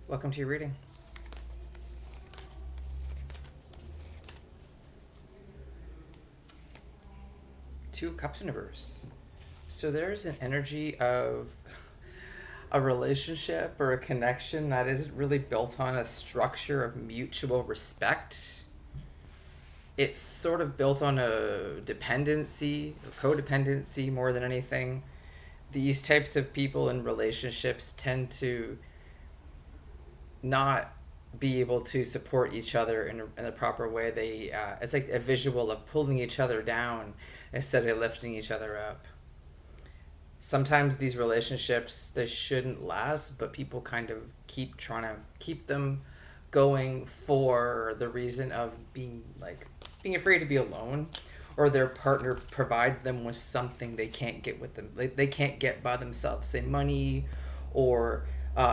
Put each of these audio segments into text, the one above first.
Welcome to your reading. Two Cups universe. So there's an energy of a relationship or a connection that isn't really built on a structure of mutual respect. It's sort of built on a dependency or codependency more than anything. These types of people in relationships tend to not be able to support each other in the proper way. It's like a visual of pulling each other down instead of lifting each other up. Sometimes these relationships, they shouldn't last, but people kind of keep trying to keep them going for the reason of being afraid to be alone, or their partner provides them with something they can't get with them. They can't get by themselves, say money, or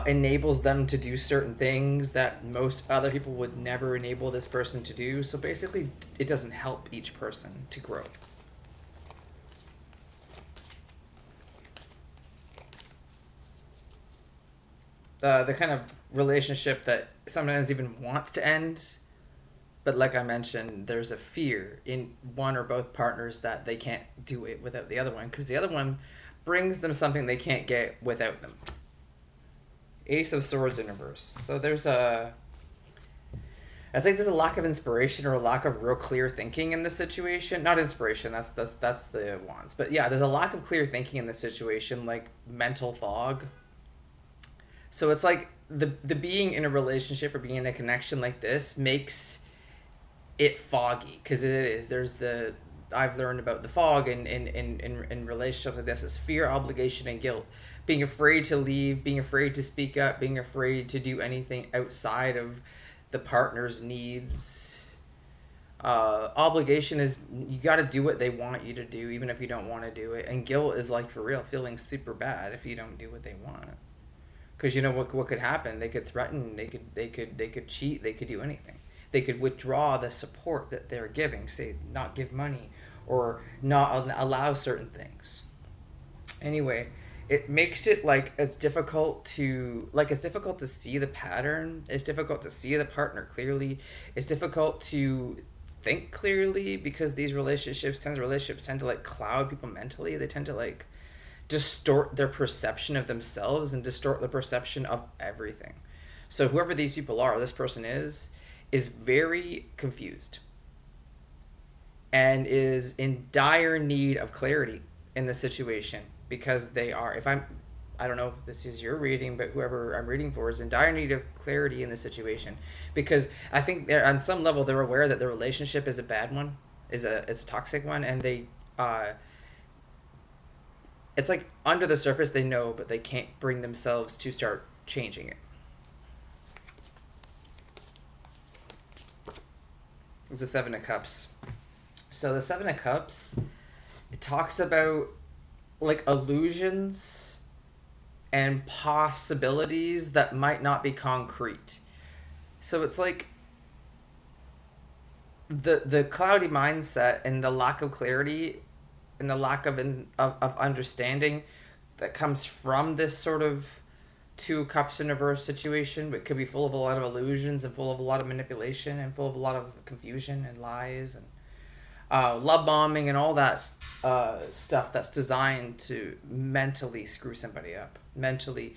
enables them to do certain things that most other people would never enable this person to do. So basically, it doesn't help each person to grow. The kind of relationship that sometimes even wants to end, but like I mentioned, there's a fear in one or both partners that they can't do it without the other one, because the other one brings them something they can't get without them. Ace of Swords universe. So there's a lack of inspiration or a lack of real clear thinking in this situation. Not inspiration, that's the wands. But yeah, there's a lack of clear thinking in this situation, like mental fog. So it's like the being in a relationship or being in a connection like this makes it foggy, because it is. I've learned about the fog in relationships like this is fear, obligation, and guilt. Being afraid to leave, being afraid to speak up, being afraid to do anything outside of the partner's needs. Obligation is you got to do what they want you to do, even if you don't want to do it. And guilt is like, for real, feeling super bad if you don't do what they want. Because you know what could happen? They could threaten. They could cheat. They could do anything. They could withdraw the support that they're giving. Say, not give money, or not allow certain things. Anyway, it makes it like it's difficult to see the pattern. It's difficult to see the partner clearly. It's difficult to think clearly, because these relationships tend to like cloud people mentally. They tend to like distort their perception of themselves and distort the perception of everything. So whoever these people are, this person is very confused and is in dire need of clarity in the situation, because they are, I don't know if this is your reading, but whoever I'm reading for is in dire need of clarity in the situation, because I think they're, on some level, they're aware that the relationship is a bad one, is a toxic one, and they it's like under the surface they know, but they can't bring themselves to start changing it. It's the Seven of Cups. So the Seven of Cups, it talks about like illusions and possibilities that might not be concrete. So it's like the cloudy mindset and the lack of clarity and the lack of understanding that comes from this sort of Two Cups universe situation, but could be full of a lot of illusions and full of a lot of manipulation and full of a lot of confusion and lies and love bombing and all that stuff that's designed to mentally screw somebody up, mentally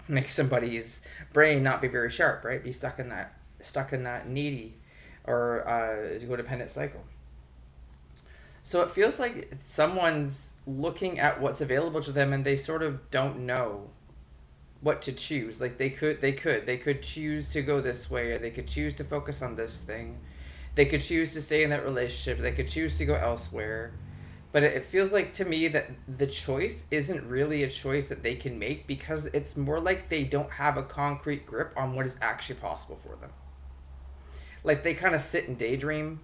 make somebody's brain not be very sharp, right? Be stuck in that needy or codependent cycle. So it feels like someone's looking at what's available to them and they sort of don't know what to choose. Like they could choose to go this way, or they could choose to focus on this thing. They could choose to stay in that relationship. They could choose to go elsewhere. But it feels like to me that the choice isn't really a choice that they can make, because it's more like they don't have a concrete grip on what is actually possible for them. Like they kind of sit and daydream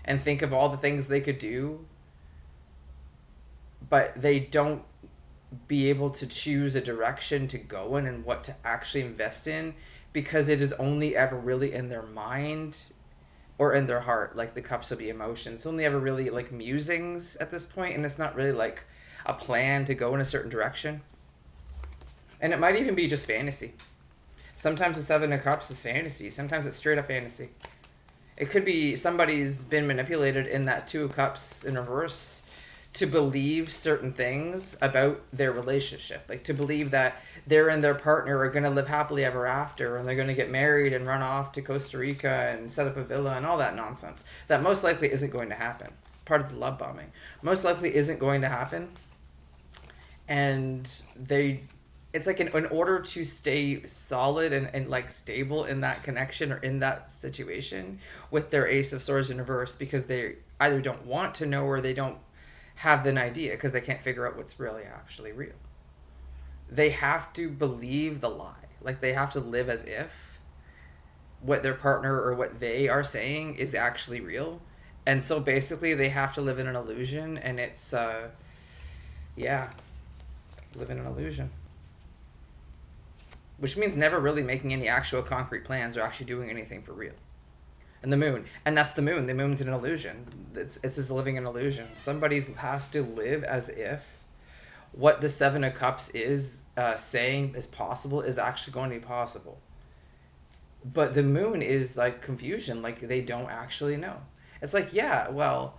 and think of all the things they could do, but they don't be able to choose a direction to go in and what to actually invest in, because it is only ever really in their mind or in their heart. Like the cups of the emotions, it's only ever really like musings at this point, and it's not really like a plan to go in a certain direction. And it might even be just fantasy. Sometimes the Seven of Cups is fantasy. Sometimes it's straight up fantasy. It could be somebody's been manipulated in that Two of Cups in reverse to believe certain things about their relationship. Like to believe that their and their partner are going to live happily ever after and they're going to get married and run off to Costa Rica and set up a villa and all that nonsense. That most likely isn't going to happen. Part of the love bombing. Most likely isn't going to happen. And it's like in order to stay solid and like stable in that connection or in that situation with their Ace of Swords in reverse, because they either don't want to know or they don't have an idea because they can't figure out what's really actually real. They have to believe the lie. Like they have to live as if what their partner or what they are saying is actually real. And so basically they have to live in an illusion, and it's live in an illusion. Which means never really making any actual concrete plans or actually doing anything for real. And the moon. And that's the moon. The moon's an illusion. It's just living an illusion. Somebody has to live as if what the Seven of Cups is saying is possible is actually going to be possible. But the moon is like confusion. Like they don't actually know. It's like, yeah, well,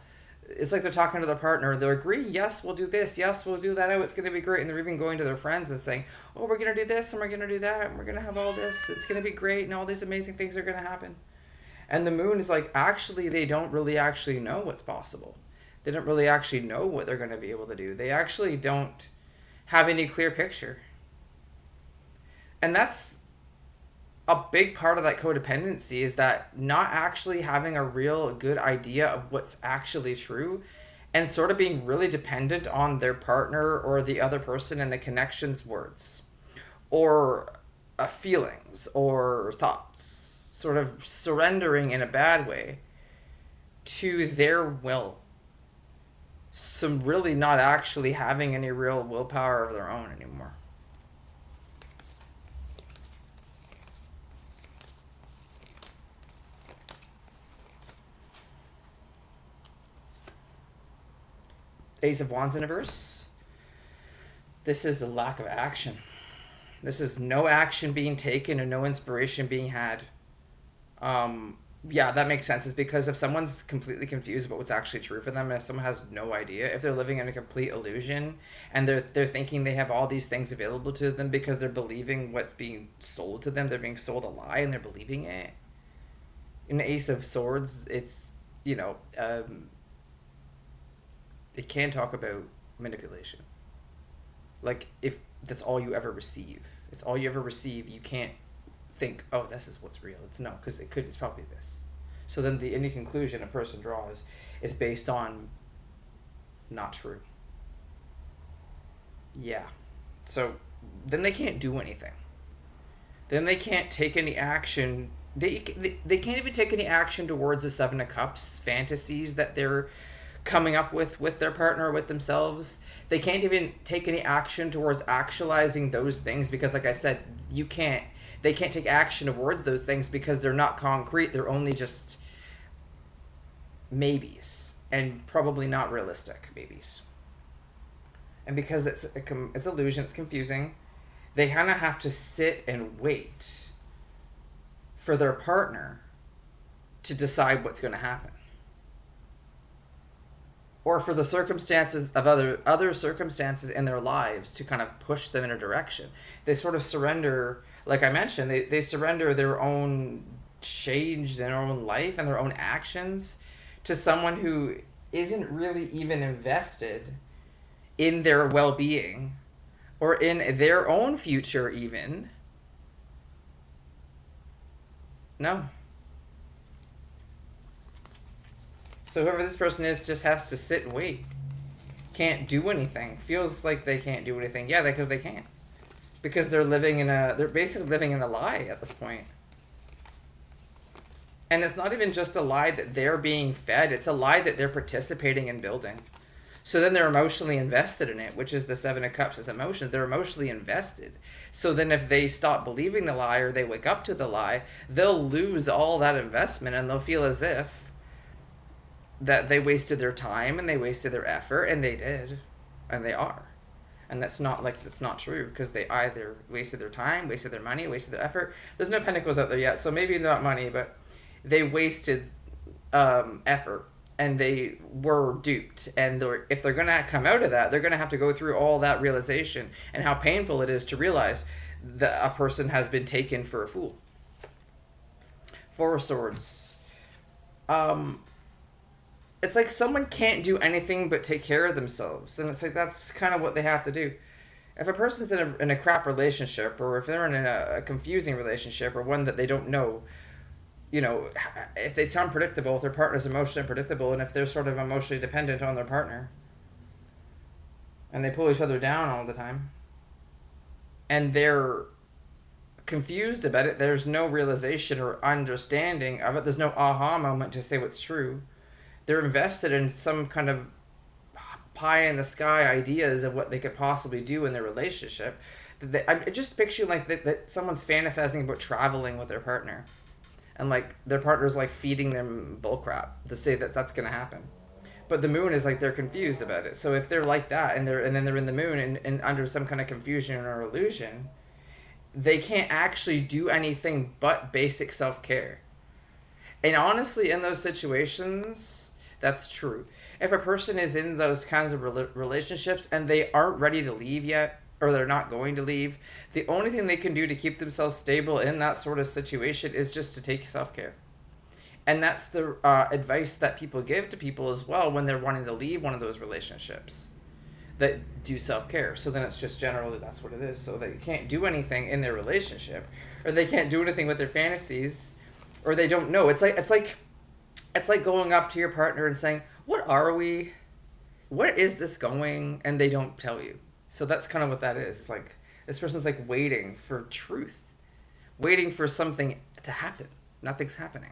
it's like they're talking to their partner. They're agreeing, yes, we'll do this. Yes, we'll do that. Oh, it's going to be great. And they're even going to their friends and saying, oh, we're going to do this and we're going to do that. And we're going to have all this. It's going to be great. And all these amazing things are going to happen. And the moon is like, actually, they don't really actually know what's possible. They don't really actually know what they're going to be able to do. They actually don't have any clear picture. And that's a big part of that codependency, is that not actually having a real good idea of what's actually true and sort of being really dependent on their partner or the other person and the connection's words or feelings or thoughts, sort of surrendering in a bad way to their will. So really not actually having any real willpower of their own anymore. Ace of Wands in reverse. This is a lack of action. This is no action being taken and no inspiration being had. Yeah, that makes sense. It's because if someone's completely confused about what's actually true for them, and if someone has no idea, if they're living in a complete illusion and they're thinking they have all these things available to them because they're believing what's being sold to them, they're being sold a lie and they're believing it. In the Ace of Swords, it's, it can talk about manipulation. Like, if that's all you ever receive. It's all you ever receive, you can't think, oh, this is what's real. It's no, because it's probably this. So then any conclusion a person draws is based on not true. Yeah. So then they can't do anything. Then they can't take any action. They can't even take any action towards the Seven of Cups fantasies that they're coming up with their partner or with themselves. They can't even take any action towards actualizing those things because, like I said, they can't take action towards those things because they're not concrete. They're only just maybes, and probably not realistic maybes. And because it's illusion, it's confusing, they kind of have to sit and wait for their partner to decide what's going to happen. Or for the circumstances of other circumstances in their lives to kind of push them in a direction. They sort of surrender, like I mentioned, they surrender their own change, their own life, and their own actions to someone who isn't really even invested in their well-being or in their own future even. No. So whoever this person is just has to sit and wait. Can't do anything. Feels like they can't do anything. Yeah, because they can't. Because they're basically living in a lie at this point. And it's not even just a lie that they're being fed. It's a lie that they're participating in building. So then they're emotionally invested in it, which is the Seven of Cups is emotion. They're emotionally invested. So then if they stop believing the lie or they wake up to the lie, they'll lose all that investment and they'll feel as if that they wasted their time and they wasted their effort, and they did, and they are. And that's not true, because they either wasted their time, wasted their money, wasted their effort. There's no Pentacles out there yet, so maybe not money, but they wasted effort, and they were duped. And if they're going to come out of that, they're going to have to go through all that realization and how painful it is to realize that a person has been taken for a fool. Four of Swords. It's like someone can't do anything but take care of themselves. And it's like that's kind of what they have to do. If a person's in a crap relationship, or if they're in a confusing relationship, or one that they don't know, if they sound predictable, if their partner's emotionally unpredictable, and if they're sort of emotionally dependent on their partner, and they pull each other down all the time, and they're confused about it, there's no realization or understanding of it, there's no aha moment to say what's true. They're invested in some kind of pie in the sky ideas of what they could possibly do in their relationship. I just picture that someone's fantasizing about traveling with their partner, and their partner's feeding them bullcrap to say that that's going to happen. But the moon is they're confused about it. So if they're like that, and then they're in the moon and under some kind of confusion or illusion, they can't actually do anything but basic self-care. And honestly, in those situations, that's true. If a person is in those kinds of relationships and they aren't ready to leave yet, or they're not going to leave, the only thing they can do to keep themselves stable in that sort of situation is just to take self-care. And that's the advice that people give to people as well when they're wanting to leave one of those relationships that do self-care. So then it's just generally that's what it is. So they can't do anything in their relationship, or they can't do anything with their fantasies, or they don't know. It's like going up to your partner and saying, "What are we? Where is this going?" And they don't tell you. So that's kind of what that is. It's this person's waiting for truth, waiting for something to happen. Nothing's happening.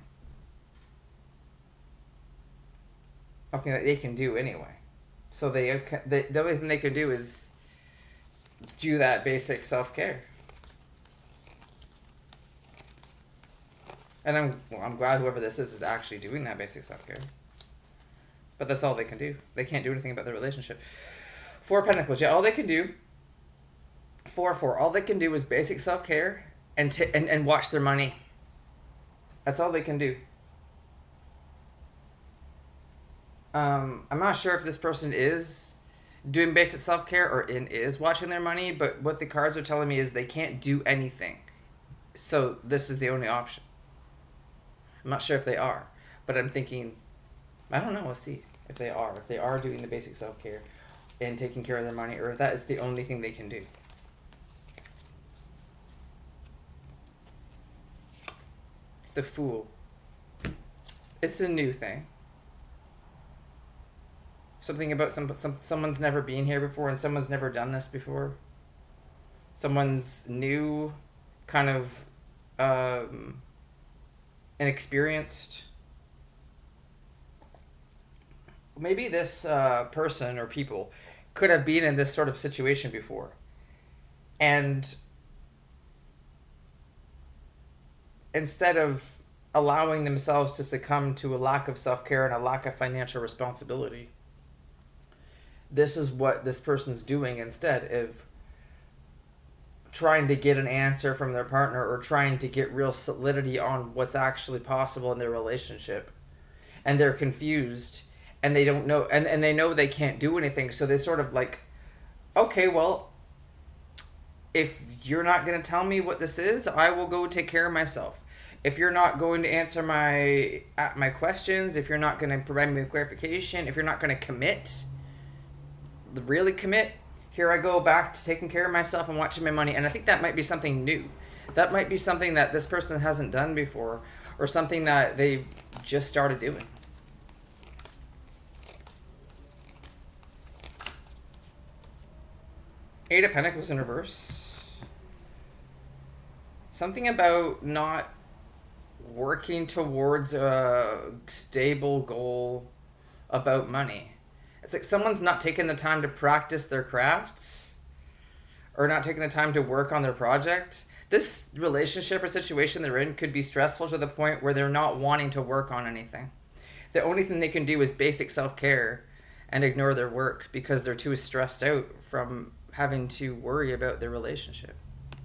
Nothing that they can do anyway. So the only thing they can do is do that basic self-care. And I'm glad whoever this is actually doing that basic self-care. But that's all they can do. They can't do anything about their relationship. Four of Pentacles. Yeah, all they can do. 4-4. All they can do is basic self-care and watch their money. That's all they can do. I'm not sure if this person is doing basic self-care or is watching their money, but what the cards are telling me is they can't do anything. So this is the only option. I'm not sure if they are, but I'm thinking, I don't know, we'll see if they are. If they are doing the basic self-care and taking care of their money, or if that is the only thing they can do. The Fool. It's a new thing. Something about someone's never been here before, and someone's never done this before. Someone's new, kind of inexperienced. Maybe this person or people could have been in this sort of situation before, and instead of allowing themselves to succumb to a lack of self-care and a lack of financial responsibility, this is what this person's doing instead of trying to get an answer from their partner, or trying to get real solidity on what's actually possible in their relationship. And they're confused, and they don't know, and they know they can't do anything. So they sort of okay, well, if you're not going to tell me what this is, I will go take care of myself. If you're not going to answer my questions, if you're not going to provide me with clarification, if you're not going to really commit, here I go back to taking care of myself and watching my money. And I think that might be something new. That might be something that this person hasn't done before, or something that they've just started doing. Eight of Pentacles in reverse. Something about not working towards a stable goal about money. It's like someone's not taking the time to practice their craft, or not taking the time to work on their project. This relationship or situation they're in could be stressful to the point where they're not wanting to work on anything. The only thing they can do is basic self-care and ignore their work because they're too stressed out from having to worry about their relationship.